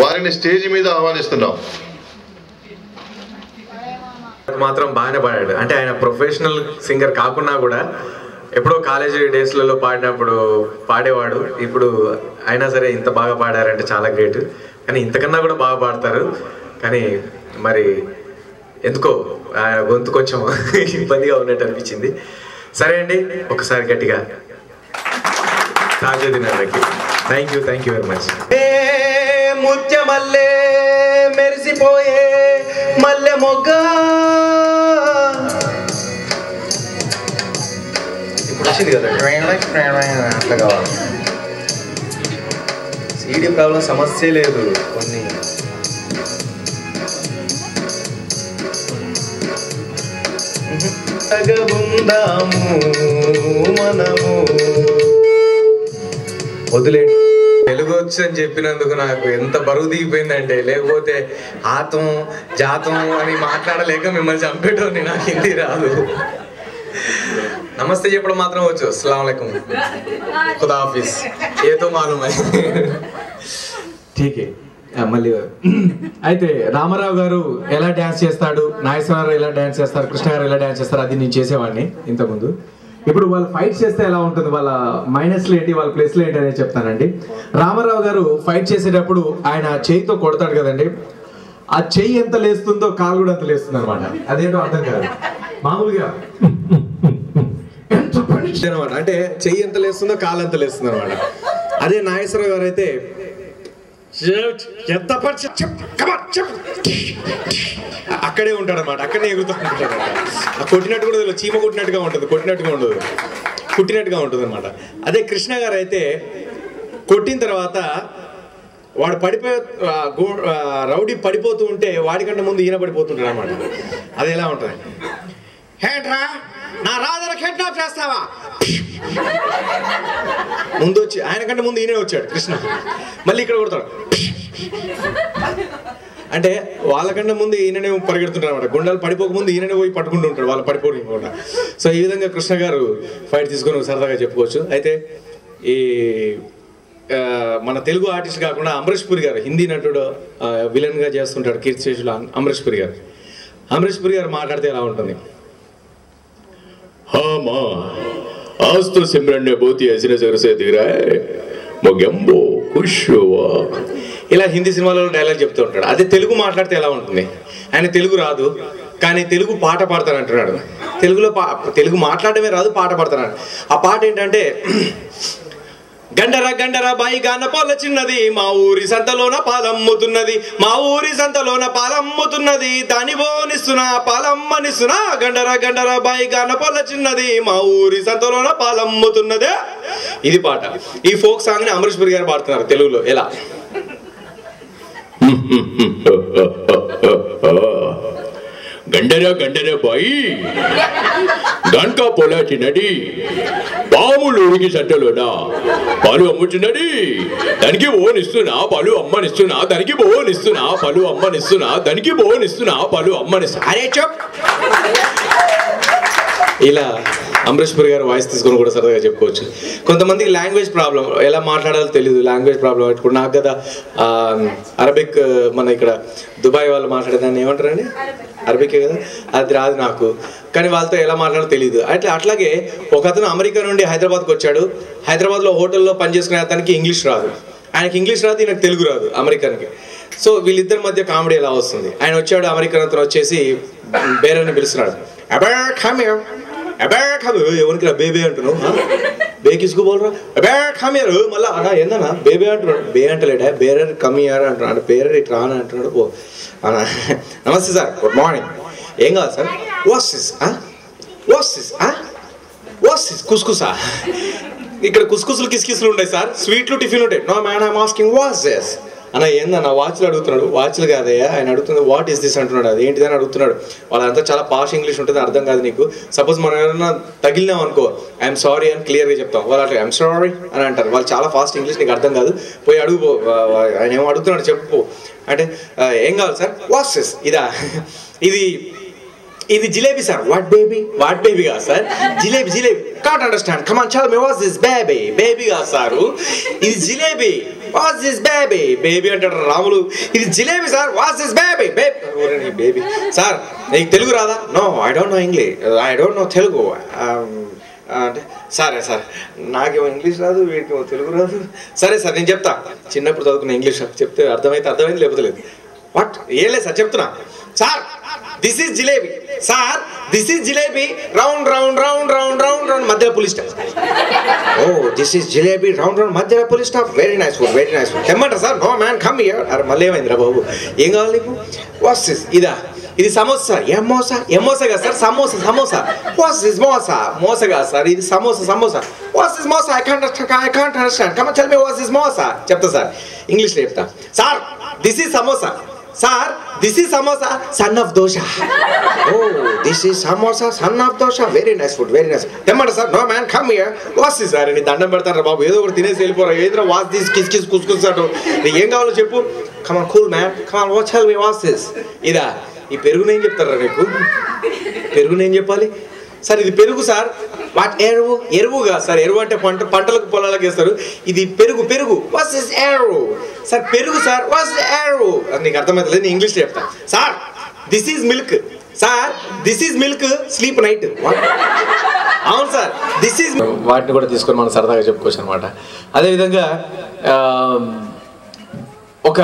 వారిని స్టేజ్ మీద ఆహ్వానిస్తున్నాం. మాత్రం బాగానే పాడాడు. అంటే ఆయన ప్రొఫెషనల్ సింగర్ కాకున్నా కూడా ఎప్పుడో కాలేజీ డేస్లలో పాడినప్పుడు పాడేవాడు. ఇప్పుడు అయినా సరే ఇంత బాగా పాడారంటే చాలా గ్రేట్. కానీ ఇంతకన్నా కూడా బాగా పాడతారు. కానీ మరి ఎందుకో ఆయన గొంతు కొంచెం ఇబ్బందిగా ఉన్నట్టు అనిపించింది. సరే అండి, ఒకసారి గట్టిగా తాజుద్దీన్ అన్నకి థ్యాంక్ యూ వెరీ మచ్. ముత్యమల్లే మెరిసిపోయే మల్లె మొగ్గ ఇప్పుడు వచ్చింది కదా అట్లా కావాలి. సీడీ ప్రాబ్లం సమస్య లేదు. కొన్ని ఉందాము మనము వదిలేండి. తెలుగు వచ్చు అని చెప్పినందుకు నాకు ఎంత బరువు దిగిపోయిందంటే, లేకపోతే ఆతం జాతం అని మాట్లాడలేక మిమ్మల్ని చంపేటోని. నాకు హిందీ రాదు. నమస్తే చెప్పడం మాత్రం వచ్చు. అస్సలాము అలైకుం, ఖుదా హాఫిజ్, ఏతో మాలూమ్ హై. ఠీకే. మళ్ళీ అయితే రామారావు గారు ఎలా డ్యాన్స్ చేస్తాడు, నాగేశ్వరరావు ఎలా డ్యాన్స్ చేస్తారు, కృష్ణ గారు ఎలా డ్యాన్స్ చేస్తారు, అది నేను చేసేవాడిని ఇంతకుముందు. ఇప్పుడు వాళ్ళు ఫైట్ చేస్తే ఎలా ఉంటుంది, వాళ్ళ మైనస్లు ఏంటి, వాళ్ళ ప్లస్లు ఏంటి అనేది చెప్తానండి. రామారావు గారు ఫైట్ చేసేటప్పుడు ఆయన చేయితో కొడతాడు కదండి, ఆ చెయ్యి ఎంత లేస్తుందో కాలు కూడా అంత లేస్తుంది అనమాట. అదేంటో అర్థం కాదు. మామూలుగా అనమాట, అంటే చెయ్యి ఎంత లేస్తుందో కాలు ఎంత లేస్తుంది అనమాట. అదే నాగేశ్వరరావు గారు అయితే అక్కడే ఉంటాడు అనమాట, అక్కడే ఎగురుతూ ఉంటాడు. కొట్టినట్టు కూడా చీమ కొట్టినట్టుగా ఉంటుంది, కొట్టినట్టుగా ఉండదు, కుట్టినట్టుగా ఉంటుంది అనమాట. అదే కృష్ణ గారు అయితే కొట్టిన తర్వాత వాడు పడిపోయి రౌడీ పడిపోతూ ఉంటే వాడికంటే ముందు ఈయన పడిపోతుంటాడు అనమాట. అది ఎలా ఉంటుంది, హేట్రా నా రాజాను కిడ్నాప్ చేస్తావా, ముందు వచ్చి ఆయన కంటే ముందు ఈయనే వచ్చాడు కృష్ణ. మళ్ళీ ఇక్కడ కొడతాడు. అంటే వాళ్ళకంటే ముందు ఈయననే పరిగెడుతుంటారు అనమాట. గుండాలు పడిపోకముందు ఈయననే పోయి పట్టుకుంటూ ఉంటాడు వాళ్ళ పడిపోకుండా. సో ఈ విధంగా కృష్ణ గారు ఫైట్ తీసుకొని సరదాగా చెప్పుకోవచ్చు. అయితే ఈ మన తెలుగు ఆర్టిస్ట్ కాకుండా అమరీష్ పురి గారు, హిందీ నటుడు, విలన్గా చేస్తుంటాడు కీర్తిశేషులు అమరీష్ పురి గారు. అమరీష్ పురి గారు మాట్లాడితే ఎలా ఉంటుంది, हाँ माँ, आज तो सिमरन ने बहुत ही ऐसी नजर से दे रहा है, मोगेम्बो खुश हुआ. ఇలా హిందీ సినిమాలలో డైలాగ్ చెప్తూ ఉంటాడు. అదే తెలుగు మాట్లాడితే ఎలా ఉంటుంది, ఆయన తెలుగు రాదు కానీ తెలుగు పాట పాడతాను అంటున్నాడు. తెలుగు మాట్లాడమే రాదు, పాట పాడతాడు. ఆ పాట ఏంటంటే, గండర గండర బాయి గాన పొల చిన్నది, మా ఊరి సంతలోన పాలమ్ముతున్నది, మా ఊరి సంతలోన పాలమ్ముతున్నది, దాని బోనిస్తున్నా పాలమ్మనిస్తున్నా, గండర గండర బాయి గాన పొల చిన్నది, మా ఊరి సంతలోన పాలమ్ముతున్నదే. ఇది పాట. ఈ ఫోక్ సాంగ్ ని అమరీష్ పురి గారు పాడుతున్నారు తెలుగులో. ఎలా, గండర గండర బాయి గన్కా పొలా చిన్నది, పాములు ఉడికి సంటలోనా పాలు అమ్ముతున్నది, దానికి బోనిస్తున్నా పాలు అమ్మనిస్తున్నా, దానికి బోనిస్తున్నా పాలు అమ్మనిస్తున్నా, దానికి బోనిస్తున్నా పాలు అమ్మనిస్తున్నా. అరే చెప్. ఇలా అమరీష్ పురి గారు వాయిస్ తీసుకొని కూడా సరదాగా చెప్పుకోవచ్చు. కొంతమందికి లాంగ్వేజ్ ప్రాబ్లం, ఎలా మాట్లాడాలో తెలియదు, లాంగ్వేజ్ ప్రాబ్లం. ఇప్పుడు నాకు కదా అరబిక్, మన ఇక్కడ దుబాయ్ వాళ్ళు మాట్లాడేదాన్ని ఏమంటారండి, అరబికే కదా, అది రాదు నాకు. కానీ వాళ్ళతో ఎలా మాట్లాడాలో తెలియదు. అట్లాగే ఒక అతను అమెరికా నుండి హైదరాబాద్కి వచ్చాడు. హైదరాబాద్లో హోటల్లో పనిచేసుకునే అతనికి ఇంగ్లీష్ రాదు, ఆయనకి ఇంగ్లీష్ రాదు, ఈయనకు తెలుగు రాదు అమెరికన్కి. సో వీళ్ళిద్దరి మధ్య కామెడీ ఎలా వస్తుంది. ఆయన వచ్చాడు, అమెరికన్ అతను వచ్చేసి బేరని పిలుస్తున్నాడు. ఎవరికి రా బేబే అంటున్నావు, బే కిసుకు బోల్రా, ఖామియారు మళ్ళా అన్నా ఏందన్నా బేబే అంటున్నాడు. బే అంటలేడా, బేరర్ కమియారు అంటున్నాడు, బేరర్ ఇట్లా అని అంటున్నాడు. ఓ అన్నా నమస్తే సార్, గుడ్ మార్నింగ్, ఏం కావాలి సార్, వాసిస్ కుస్కుసా. ఇక్కడ కుస్కుసులు కిస్కిస్లు ఉంటాయి సార్, స్వీట్లు టిఫిన్ ఉంటాయి. No man I'm asking vases. అన్న ఏందన్న వాచ్లు అడుగుతున్నాడు. వాచ్లు కాదయ్యా, ఆయన అడుగుతుంది వాట్ ఈస్ దిస్ అంటున్నాడు. అది ఏంటిదని అడుగుతున్నాడు. వాళ్ళంతా చాలా పాష్ ఇంగ్లీష్ ఉంటుంది, అర్థం కాదు నీకు. సపోజ్ మనం ఏమన్నా తగిలినాం అనుకో, ఐఎమ్ సారీ అని క్లియర్గా చెప్తాం. వాళ్ళు అట్లా ఐఎమ్ సారీ అని అంటారు. వాళ్ళు చాలా ఫాస్ట్ ఇంగ్లీష్, నీకు అర్థం కాదు, పోయి అడుగు, ఆయన ఏమో అడుగుతున్నాడు చెప్పు అంటే, ఏం కావాలి సార్, వాసెస్. ఇది జిలేబీ సార్. వాట్ బేబీ కాదు sir, jalebi can't understand, come on tell me what's this baby కాదు సారు, ఇది jalebi. What's this baby baby అంటాడు రాములు. ఇది jalebi sir, what's this baby baby. Sir నీకు తెలుగు రాదా? No I don't know English, I don't know Telugu అంటే సరే sir నాకేమో ఇంగ్లీష్ రాదు, వీడికేమో తెలుగు రాదు. సరే సార్ నేను చెప్తా, చిన్నప్పుడు చదువుకున్న ఇంగ్లీష్ చెప్తే అర్థమైంది లేకపోతే లేదు. వాట్ ఏం లేదు సార్ చెప్తున్నా. Sir this is jalebi, sir this is jalebi round round round round round round మధ్యలో పులి stop. Oh this is jalebi round round మధ్యలో పులి stop, very nice food, very nice food. తెమ్మంటారా sir? No man come here. అరే మళ్ళీ ఏమైందిరా బాబు, ఏం కావాలి నీకు? What's this? ఇదా ఇది సమోసా. ఎమ్మోసా ఎమ్మోసా కదా sir, samosa samosa. What's this మోసా? మోసా కదా సార్, ఇది సమోసా సమోసా. వాట్స్ దిస్ మోసా? I can't understand. Come on tell me what's this మోసా. చెప్తా సార్, ఇంగ్లీష్లో చెప్తా. Sir this is samosa, sir this is samosa son of dosa. Oh this is samosa son of dosa, very nice food, very nice. తెమ్మంటారా sir? No man come here. What's this? Sir నీ దండం పెడతారా బాబు, ఏదో ఒకటి తినేసి వెళ్ళిపోరా. ఏదో వాట్స్ దిస్ కిస్ కిస్ కుసుకుసాడు. నీకు ఏం కావాలో చెప్పు. Come on cool man, come on what tell me what's this? ఇదా ఈ పెరుగునేం చెప్తారా నీకు? పెరుగునేం చెప్పాలి సార్? ఇది పెరుగు సార్. వాట్ ఎరువు? ఎరువు కాదు సార్, ఎరువు అంటే పంటలకు పొలాలకు వేస్తారు. ఇది పెరుగు పెరుగు. వాట్స్ దిస్ ఎరువు? సార్ పెరుగు సార్, వాట్స్ దిస్ ఎరువు? అది నీకు అర్థమవుతుంది, నేను ఇంగ్లీష్లో చెప్తా. Sir this is milk, sir this is milk sleep night. అవును సార్ దిస్ ఈజ్. వాటిని కూడా తీసుకొని మనం సరదాగా చెప్పుకోవచ్చు అనమాట. అదేవిధంగా ఒక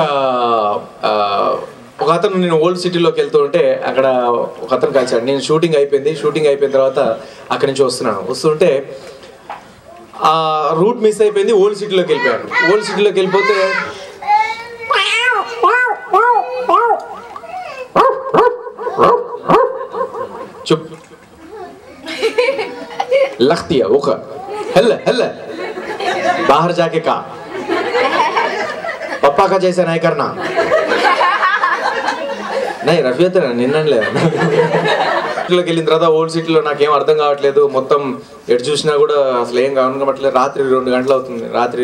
అతను నేను ఓల్డ్ సిటీలోకి వెళ్తూ ఉంటే అక్కడ ఒక అతను కలిసాడు. నేను షూటింగ్ అయిపోయిన తర్వాత అక్కడి నుంచి వస్తుంటే ఆ రూట్ మిస్ అయిపోయింది, ఓల్డ్ సిటీలోకి వెళ్ళిపోయాను. ఓల్డ్ సిటీలోకి వెళ్ళిపోతే చుప్ లఖ్తియా ఒక హెల్ల బాహర్ జాకే కా పప్పా కా జైసా నై కర్నా. నై రఫియత్ నిన్నలేదు. సిటీలోకి వెళ్ళిన తర్వాత ఓల్డ్ సిటీలో నాకేం అర్థం కావట్లేదు. మొత్తం ఎటు చూసినా కూడా అసలు ఏం కావట్లేదు. రాత్రి 2 గంటలు అవుతుంది, రాత్రి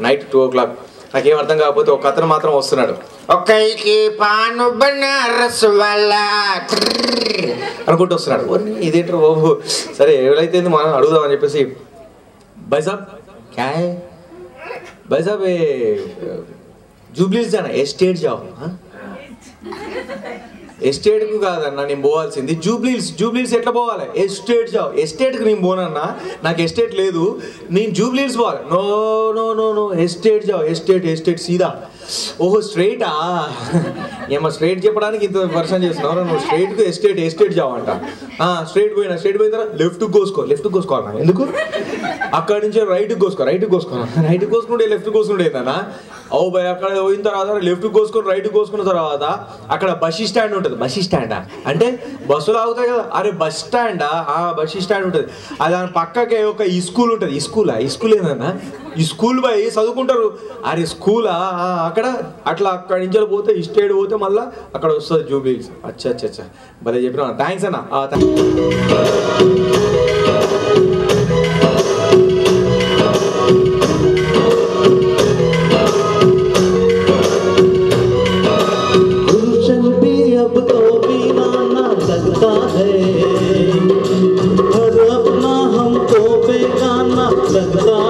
నైట్ 2 o'clock. నాకేం అర్థం కాకపోతే ఒక అతను మాత్రం వస్తున్నాడు. అనుకుంటూ వస్తున్నాడు. ఇదేంటారు బాబు, సరే ఎవరైతే మనం అడుగుదామని చెప్పేసి బైసాబ్ క్యా హై బైసాబ్ జూబ్లీస్ జానా ఎస్టేట్ జాబ్. ఎస్టేట్కు కాదన్నా నేను పోవాల్సింది జూబ్లీస్ ఎట్లా పోవాలి? Estate job. ఎస్టేట్కి నేను పోనన్నా, నాకు ఎస్టేట్ లేదు, నేను జూబ్లీస్ పోవాలి. No no no no estate job, estate సీదా. ఓహో స్ట్రైటా? ఏమో స్ట్రైట్ చెప్పడానికి ఇంత వర్షం చేస్తున్నావు నువ్వు. స్ట్రైట్కు ఎస్టేట్ జాబ్ అంట. స్ట్రైట్ పోయిన తర్వాత లెఫ్ట్కి కోసుకోవాలి. ఎందుకు? అక్కడి నుంచి రైట్కి కోసుకోవాలి. రైట్కి కోసుకుంటే లెఫ్ట్ కోసుకుంటే ఏందన్నా? ఓ భయ్ అక్కడ పోయిన తర్వాత లెఫ్ట్ కోసుకొని రైట్ కోసుకున్న తర్వాత అక్కడ బస్ స్టాండ్ ఉంటుంది. బస్ స్టాండా అంటే బస్సులు ఆగుతాయి కదా, అరే బస్ స్టాండా? బస్ స్టాండ్ ఉంటుంది. దాని పక్కకే ఒక ఈ స్కూల్ ఉంటుంది. ఈ స్కూల్ ఏందన్నా? ఈ స్కూల్ పోయి చదువుకుంటారు. అరే స్కూలా? అక్కడ అట్లా అక్కడి నుంచి పోతే స్టేట్ పోతే మళ్ళీ అక్కడ వస్తుంది జూబ్లీస్. అచ్చా భలే చెప్పినా, థ్యాంక్స్ అన్న. हर अपना हमको बेगाना लगता